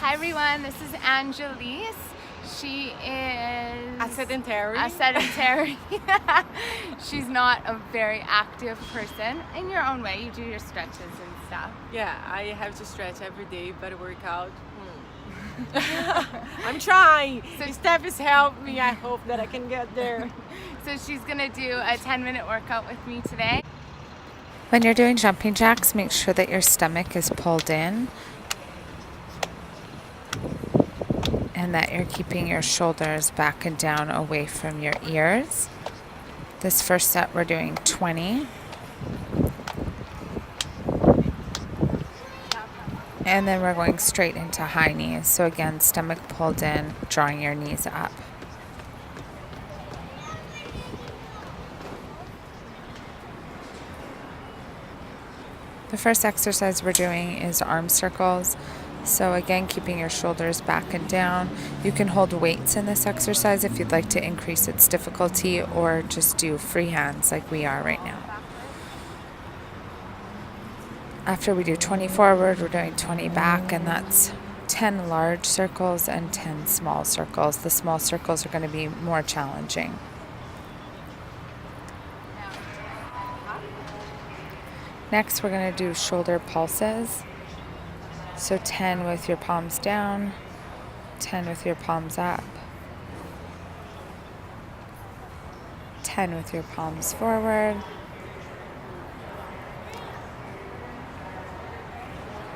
Hi everyone, this is Angelise. She is A sedentary. She's not a very active person. In your own way, you do your stretches and stuff. Yeah, I have to stretch every day, but work out. I'm trying. So Steph helped me. I hope that I can get there. So she's gonna do a 10-minute workout with me today. When you're doing jumping jacks, make sure that your stomach is pulled in and that you're keeping your shoulders back and down away from your ears. This first set, we're doing 20. And then we're going straight into high knees. So again, stomach pulled in, drawing your knees up. The first exercise we're doing is arm circles. So again, keeping your shoulders back and down. You can hold weights in this exercise if you'd like to increase its difficulty, or just do free hands like we are right now. After we do 20 forward, we're doing 20 back, and that's 10 large circles and 10 small circles. The small circles are going to be more challenging. Next, we're going to do shoulder pulses. So 10 with your palms down, 10 with your palms up, 10 with your palms forward,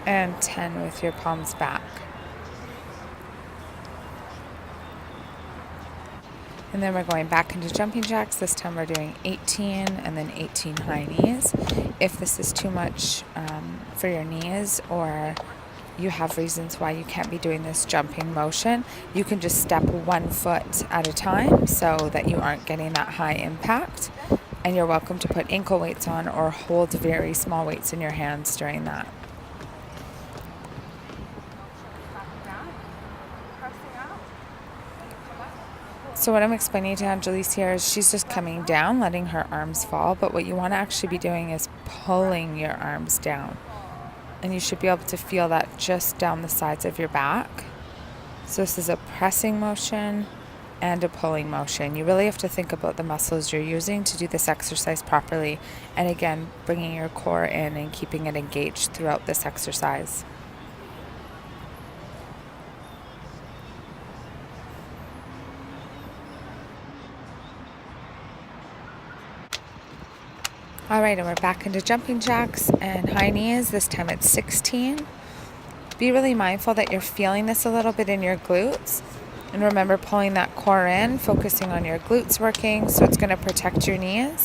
and 10 with your palms back. And then we're going back into jumping jacks. This time we're doing 18 and then 18 high knees. If this is too much for your knees, or you have reasons why you can't be doing this jumping motion, you can just step one foot at a time so that you aren't getting that high impact. And you're welcome to put ankle weights on or hold very small weights in your hands during that. So what I'm explaining to Angelise here is she's just coming down, letting her arms fall, but what you want to actually be doing is pulling your arms down. And you should be able to feel that just down the sides of your back. So this is a pressing motion and a pulling motion. You really have to think about the muscles you're using to do this exercise properly. And again, bringing your core in and keeping it engaged throughout this exercise. All right, and we're back into jumping jacks and high knees. This time it's 16. Be really mindful that you're feeling this a little bit in your glutes. And remember, pulling that core in, focusing on your glutes working, so it's going to protect your knees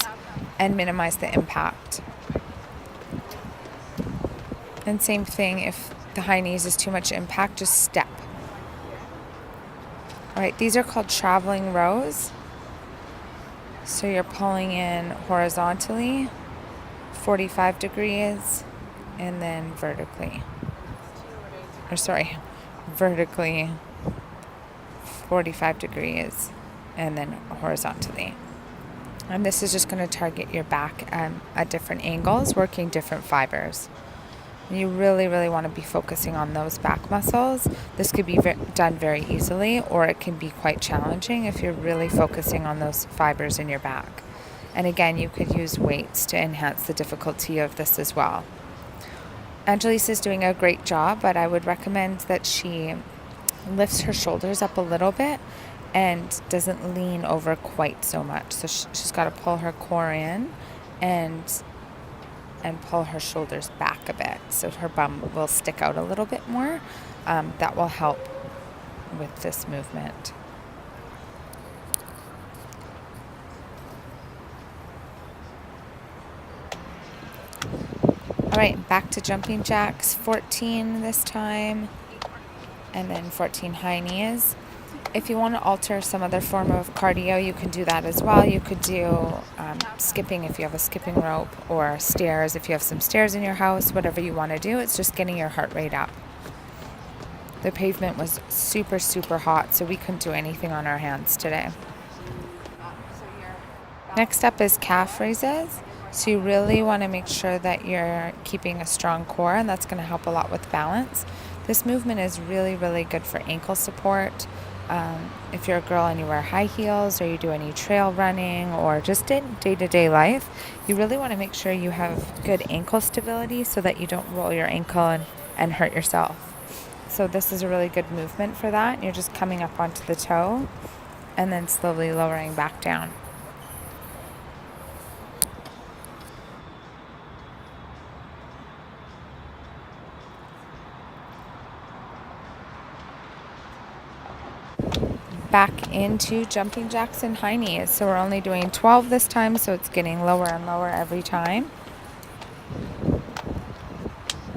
and minimize the impact. And same thing, if the high knees is too much impact, just step. All right, these are called traveling rows. So you're pulling in horizontally, 45 degrees, and then vertically. Vertically, 45 degrees, and then horizontally. And this is just going to target your back at different angles, working different fibers. You really, really want to be focusing on those back muscles. This could be done very easily, or it can be quite challenging if you're really focusing on those fibers in your back. And again, you could use weights to enhance the difficulty of this as well. Angelise is doing a great job, but I would recommend that she lifts her shoulders up a little bit and doesn't lean over quite so much. So she's got to pull her core in and pull her shoulders back a bit, so her bum will stick out a little bit more. That will help with this movement. All right, back to jumping jacks, 14 this time, and then 14 high knees. If you want to alter some other form of cardio, you can do that as well. You could do skipping if you have a skipping rope, or stairs if you have some stairs in your house, whatever you want to do. It's just getting your heart rate up. The pavement was super, super hot, so we couldn't do anything on our hands today. Next up is calf raises. So you really want to make sure that you're keeping a strong core, and that's going to help a lot with balance. This movement is really, really good for ankle support. If you're a girl and you wear high heels or you do any trail running or just in day-to-day life, you really want to make sure you have good ankle stability so that you don't roll your ankle and hurt yourself. So this is a really good movement for that. You're just coming up onto the toe and then slowly lowering back down. Back into jumping jacks and high knees. So we're only doing 12 this time, so it's getting lower and lower every time.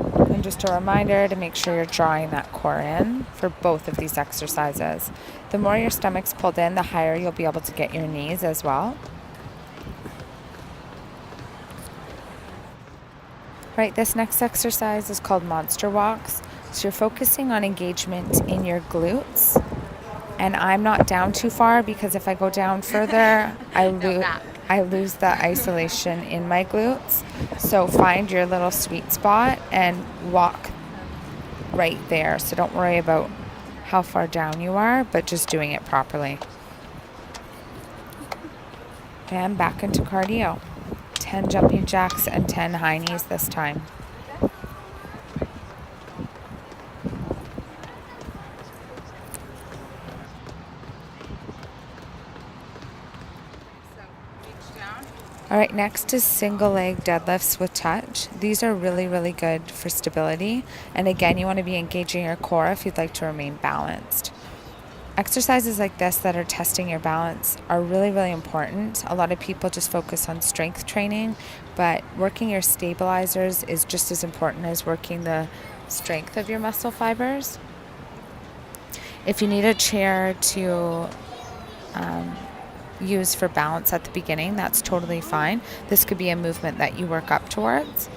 And just a reminder to make sure you're drawing that core in for both of these exercises. The more your stomach's pulled in, the higher you'll be able to get your knees as well. Right, this next exercise is called monster walks. So you're focusing on engagement in your glutes. And I'm not down too far because if I go down further, I lose the isolation in my glutes. So find your little sweet spot and walk right there. So don't worry about how far down you are, but just doing it properly. And back into cardio. 10 jumping jacks and 10 high knees this time. All right, next is single leg deadlifts with touch. These are really, really good for stability. And again, you want to be engaging your core if you'd like to remain balanced. Exercises like this that are testing your balance are really, really important. A lot of people just focus on strength training, but working your stabilizers is just as important as working the strength of your muscle fibers. If you need a chair to use for balance at the beginning, that's totally fine. This could be a movement that you work up towards.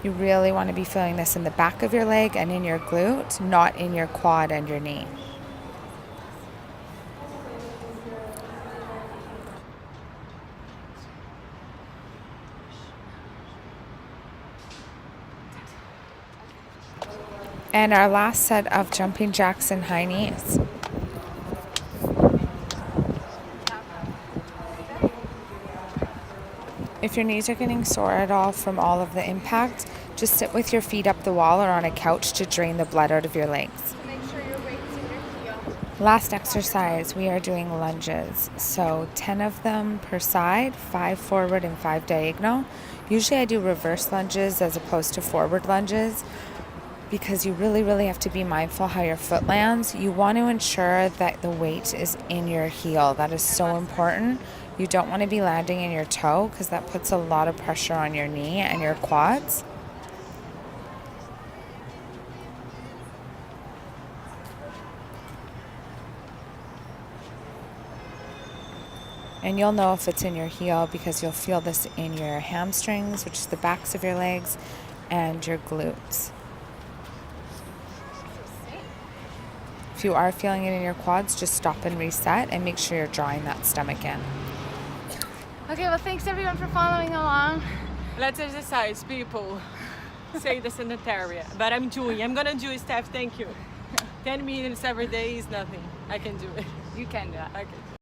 You really want to be feeling this in the back of your leg and in your glute, not in your quad and your knee. And our last set of jumping jacks and high knees. If your knees are getting sore at all from all of the impact, just sit with your feet up the wall or on a couch to drain the blood out of your legs. Make sure your weight's in your heel. Last exercise, we are doing lunges. So 10 of them per side, 5 forward and 5 diagonal. Usually I do reverse lunges as opposed to forward lunges, because you really, really have to be mindful how your foot lands. You want to ensure that the weight is in your heel. That is so important. You don't want to be landing in your toe because that puts a lot of pressure on your knee and your quads. And you'll know if it's in your heel because you'll feel this in your hamstrings, which is the backs of your legs, and your glutes. If you are feeling it in your quads, just stop and reset and make sure you're drawing that stomach in. Okay, well, thanks everyone for following along. Let's exercise, people. Say the sanitarium. But I'm gonna do it, Steph, thank you. 10 minutes every day is nothing. I can do it. You can do it. Okay.